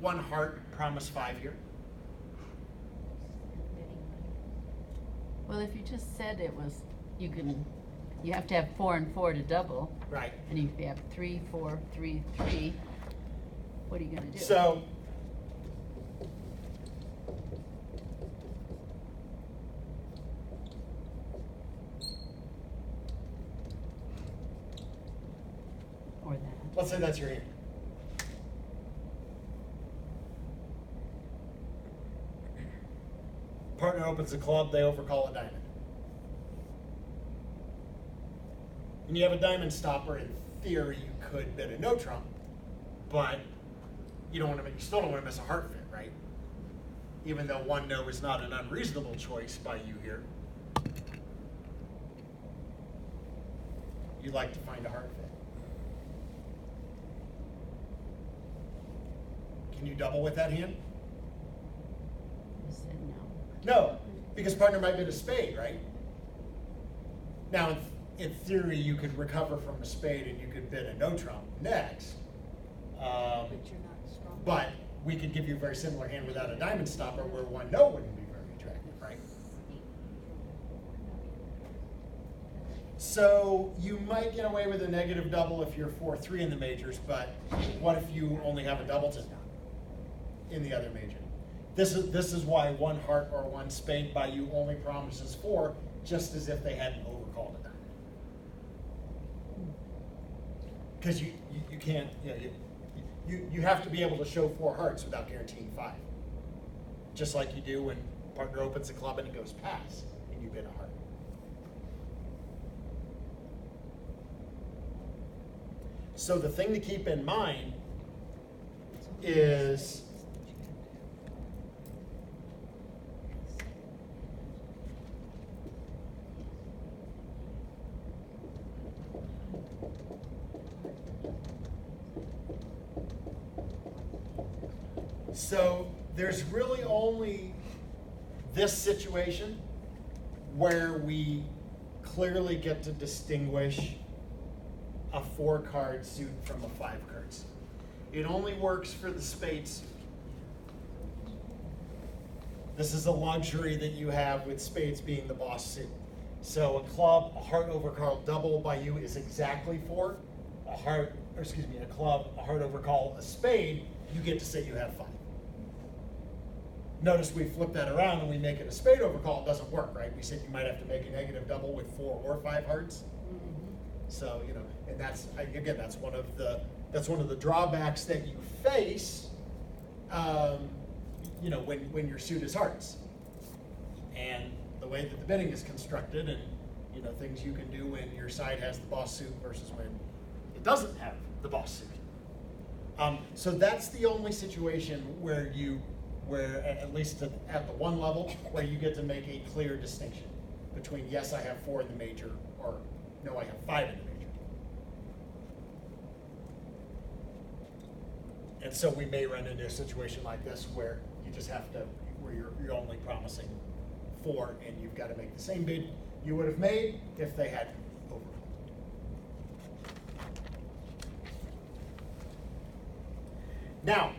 one heart, promise 5 here. Well, if you just said it was, you have to have 4 and 4 to double. Right. And if you have 3, 4, 3, 3, what are you gonna do? So, Or that. let's say that's your hand. Partner opens the club, they overcall a diamond. And you have a diamond stopper, in theory you could bid a no trump, but you still don't want to miss a heart fit, right? Even though one no is not an unreasonable choice by you here. You'd like to find a heart fit. Can you double with that hand? You said no. No, because partner might bid a spade, right? Now, in theory, you could recover from a spade and you could bid a no trump next. But you're not strong. But we could give you a very similar hand without a diamond stopper where one no wouldn't be very attractive, right? So you might get away with a negative double if you're 4-3 in the majors, but what if you only have a doubleton in the other major? This is why one heart or one spade by you only promises 4, just as if they hadn't overcalled a diamond. Because you can't, you have to be able to show 4 hearts without guaranteeing 5. Just like you do when partner opens the club and it goes pass and you bid a heart. So the thing to keep in mind is so there's really only this situation where we clearly get to distinguish a 4-card suit from a 5-card suit. It only works for the spade suit. This is a luxury that you have with spades being the boss suit. So a club, a heart overcall double by you is exactly 4. A club, a heart overcall, a spade, you get to say you have 5. Notice we flip that around and we make it a spade overcall. It doesn't work, right? We said you might have to make a negative double with 4 or 5 hearts. So, and that's one of the drawbacks that you face, when your suit is hearts. And the way that the bidding is constructed, and things you can do when your side has the boss suit versus when it doesn't have the boss suit. So that's the only situation where at least at the one level, where you get to make a clear distinction between yes, I have 4 in the major, or no, I have 5 in the major. And so we may run into a situation like this where you just have to, where you're only promising 4, and you've got to make the same bid you would have made if they had overcalled. Now,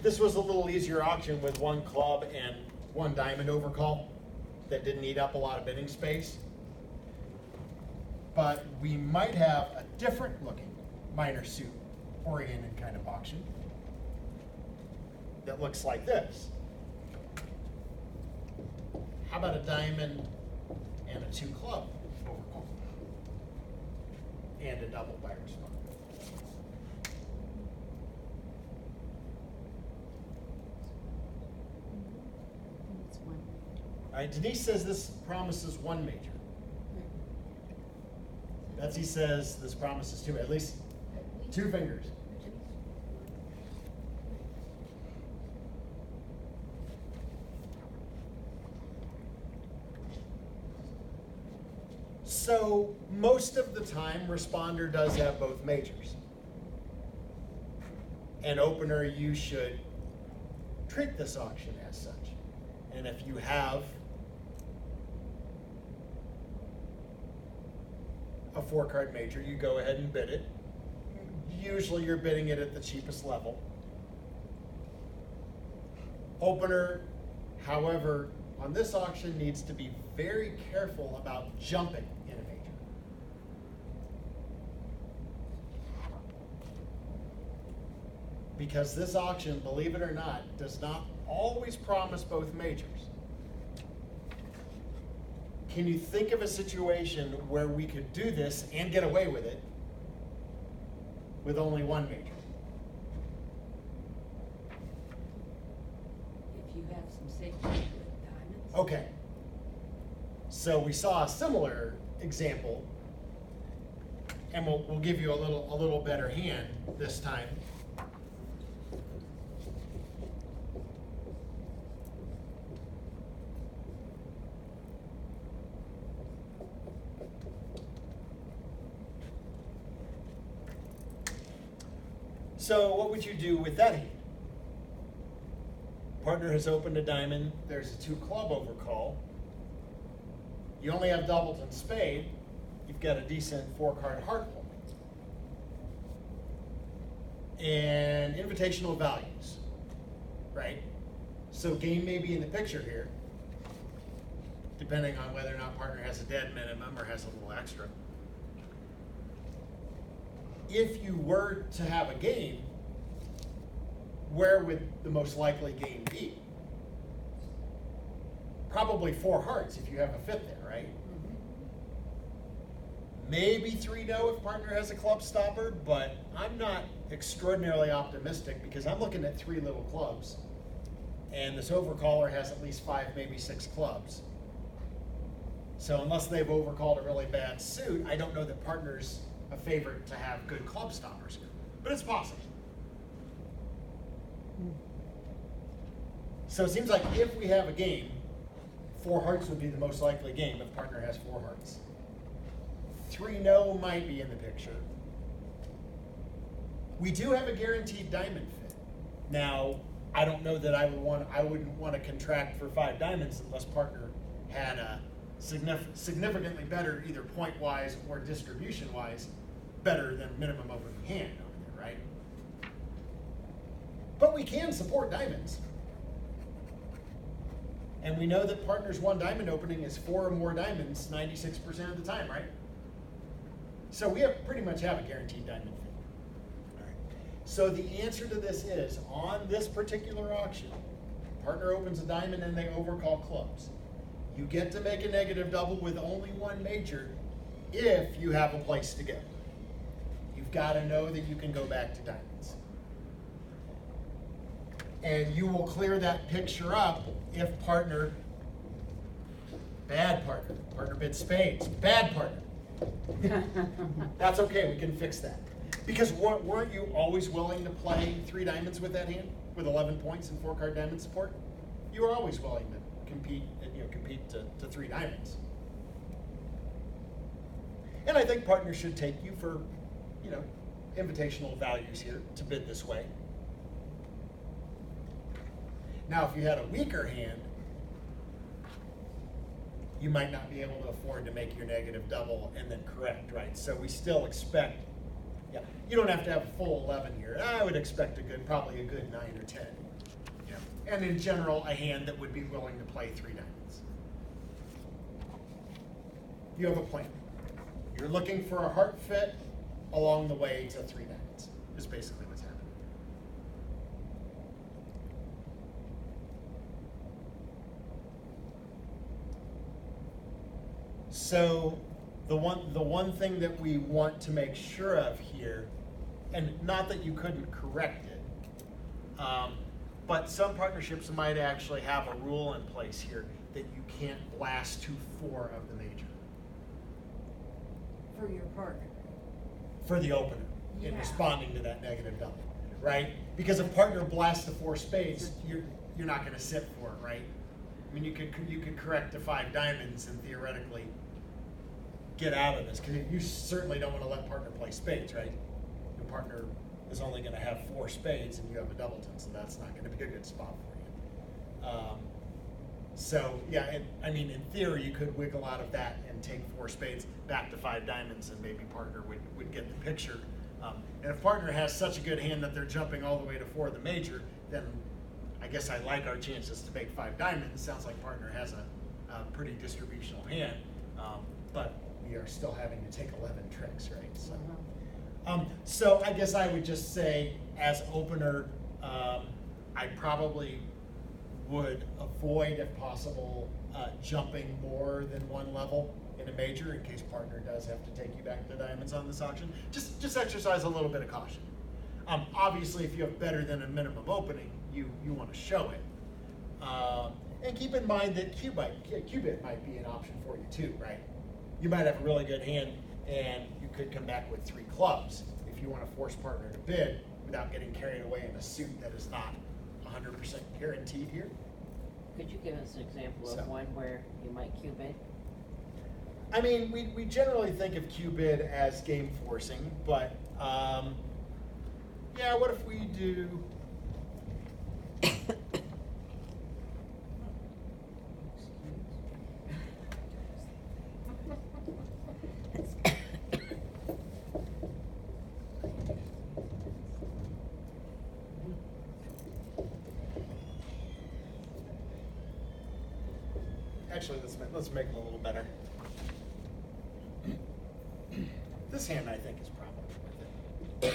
this was a little easier auction with 1 club and 1 diamond overcall that didn't eat up a lot of bidding space. But we might have a different looking minor suit oriented kind of auction that looks like this. How about a diamond and a 2 club overcall? And a double by response. All right, Denise says this promises 1 major. Betsy says this promises 2, at least 2 fingers. So most of the time, responder does have both majors. And opener, you should treat this auction as such. And if you have a 4-card major, you go ahead and bid it. Usually you're bidding it at the cheapest level. Opener, however, on this auction needs to be very careful about jumping in a major. Because this auction, believe it or not, does not always promise both majors. Can you think of a situation where we could do this and get away with it with only one major? If you have some safety with diamonds. Okay. So we saw a similar example, and we'll give you a little better hand this time. So what would you do with that hand? Partner has opened a diamond. There's a 2 club overcall. You only have doubles and spade. You've got a decent 4-card heart holding. And invitational values, right? So game may be in the picture here, depending on whether or not partner has a dead minimum or has a little extra. If you were to have a game, where would the most likely game be? Probably 4 hearts if you have a 5th there, right? Maybe 3-no if partner has a club stopper, but I'm not extraordinarily optimistic because I'm looking at 3 little clubs, and this overcaller has at least 5, maybe 6 clubs. So unless they've overcalled a really bad suit, I don't know that partner's a favorite to have good club stoppers here, but it's possible. So it seems like if we have a game, 4 hearts would be the most likely game if partner has 4 hearts. 3-no might be in the picture. We do have a guaranteed diamond fit. Now, I don't know that I wouldn't want to contract for 5 diamonds unless partner had a significantly better, either point-wise or distribution-wise, better than minimum over the hand over there, right? But we can support diamonds. And we know that partner's 1 diamond opening is 4 or more diamonds 96% of the time, right? So we pretty much have a guaranteed diamond fee. All right. So the answer to this is, on this particular auction, partner opens a diamond and they overcall clubs. You get to make a negative double with only 1 major if you have a place to go. You've got to know that you can go back to diamonds. And you will clear that picture up if partner, bad partner, partner bid spades, bad partner. That's okay, we can fix that. Because weren't you always willing to play 3 diamonds with that hand, with 11 points and 4-card diamond support? You were always willing to compete to 3 diamonds. And I think partners should take you for, invitational values here to bid this way. Now, if you had a weaker hand, you might not be able to afford to make your negative double and then correct, right? So we still expect, you don't have to have a full 11 here. I would expect probably a good 9 or 10. And in general, a hand that would be willing to play 3 diamonds. You have a plan. You're looking for a heart fit along the way to 3 diamonds, is basically what's happening. So the one thing that we want to make sure of here, and not that you couldn't correct it, but some partnerships might actually have a rule in place here that you can't blast to 4 of the major. For your partner. For the opener, in Yeah. responding to that negative double, right? Because if partner blasts to 4 spades, you're not going to sit for it, right? I mean, you could correct to 5 diamonds and theoretically get out of this, because you certainly don't want to let partner play spades, right? Your partner is only going to have 4 spades and you have a doubleton, so that's not going to be a good spot for you. So yeah, in theory, you could wiggle out of that and take 4 spades back to 5 diamonds, and maybe partner would get the picture. And if partner has such a good hand that they're jumping all the way to 4 of the major, then I guess I like our chances to make 5 diamonds. Sounds like partner has a pretty distributional hand, but we are still having to take 11 tricks, right? So, so I guess I would just say, as opener, I probably would avoid, if possible, jumping more than one level in a major in case partner does have to take you back to diamonds on this auction. Just exercise a little bit of caution. Obviously, if you have better than a minimum opening, you want to show it. And keep in mind that Q-bit might be an option for you too, right? You might have a really good hand and you could come back with 3 clubs if you want to force partner to bid without getting carried away in a suit that is not 100% guaranteed here. Could you give us an example So- of one where you might Q-bid? I mean, we generally think of Q-bid as game forcing, but yeah, what if we do? Actually, let's make it a little better. This hand, I think, is probably worth it.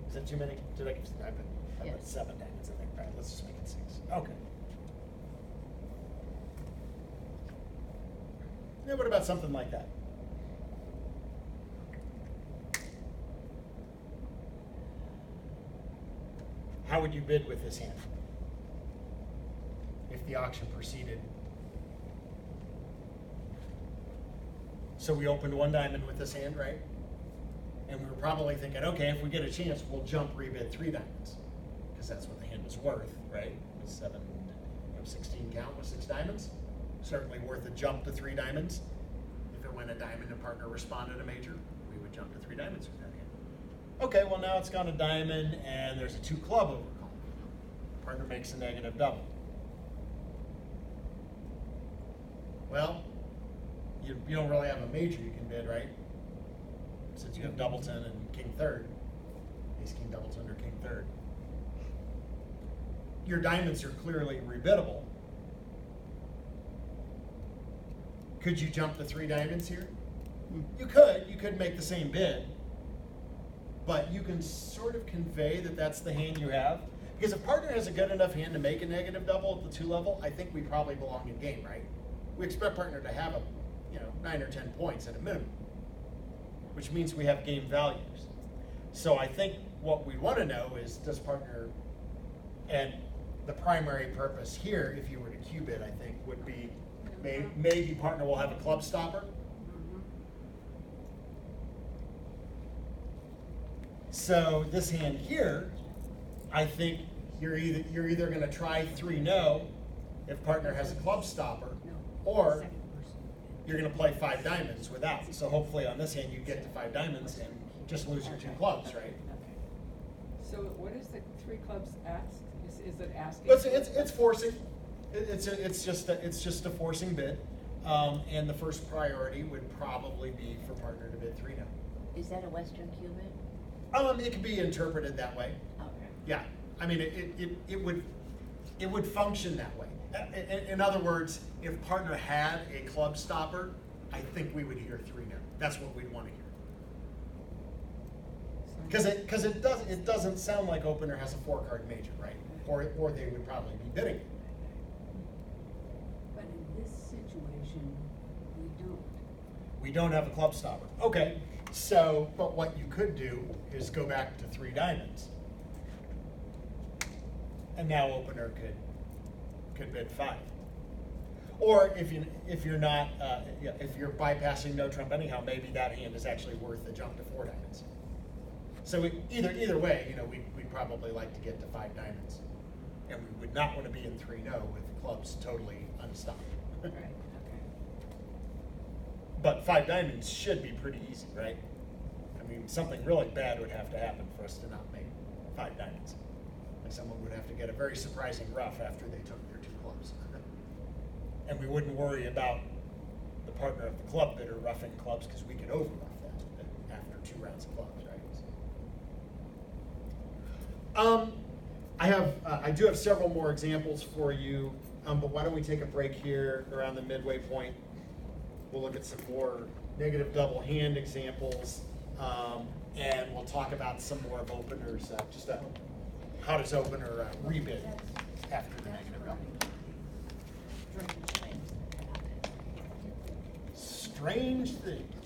Is that too many? Did I put Yes. 7 diamonds, I think. Right, let's just make it 6. Okay. Yeah, what about something like that? How would you bid with this hand? If the auction proceeded. So we opened 1 diamond with this hand, right? And we were probably thinking, okay, if we get a chance, we'll jump rebid 3 diamonds. Because that's what the hand was worth, right? With 16 count with 6 diamonds. Certainly worth a jump to 3 diamonds. If it went a diamond and partner responded a major, we would jump to 3 diamonds with that hand. Okay, well now it's gone a diamond and there's a 2 club overcall. Partner makes a negative double. Well, you don't really have a major you can bid, right? Since you have doubleton and king third, ace king doubleton or king third. Your diamonds are clearly rebiddable. Could you jump the 3 diamonds here? You could make the same bid, but you can sort of convey that that's the hand you have. Because if partner has a good enough hand to make a negative double at the 2 level, I think we probably belong in game, right? We expect partner to have 9 or 10 points at a minimum, which means we have game values. So I think what we want to know is, does partner, and the primary purpose here, if you were to Q-bid, I think, would be maybe partner will have a club stopper. So this hand here, I think you're either going to try 3-no if partner has a club stopper, or you're going to play 5 diamonds without. So hopefully on this hand you get to 5 diamonds and just lose your 2 clubs, right? So what is the 3 clubs ask? Is it asking? But it's forcing. It's just a forcing bid, and the first priority would probably be for partner to bid 3-no. Is that a Western Q-bid? It could be interpreted that way. Okay. Yeah, I mean it would function that way. In other words, if partner had a club stopper, I think we would hear 3-no. That's what we'd want to hear. Because it doesn't sound like opener has a 4-card major, right? Or they would probably be bidding it. But in this situation, we don't. We don't have a club stopper. Okay, so, but what you could do is go back to 3 diamonds. And now opener could bid 5. Or if you're not, if you're bypassing no trump anyhow, maybe that hand is actually worth a jump to 4 diamonds. So either way, we'd probably like to get to 5 diamonds. And we would not want to be in 3-no with clubs totally unstopped. Right, okay. But 5 diamonds should be pretty easy, right? I mean, something really bad would have to happen for us to not make 5 diamonds. Like someone would have to get a very surprising rough after they took their 2 clubs. And we wouldn't worry about the partner of the club bidder roughing clubs, because we could overruff that after 2 rounds of clubs, right? I do have several more examples for you, but why don't we take a break here around the midway point? We'll look at some more negative double hand examples, and we'll talk about some more of openers, how does opener rebid after the negative double. Strange things.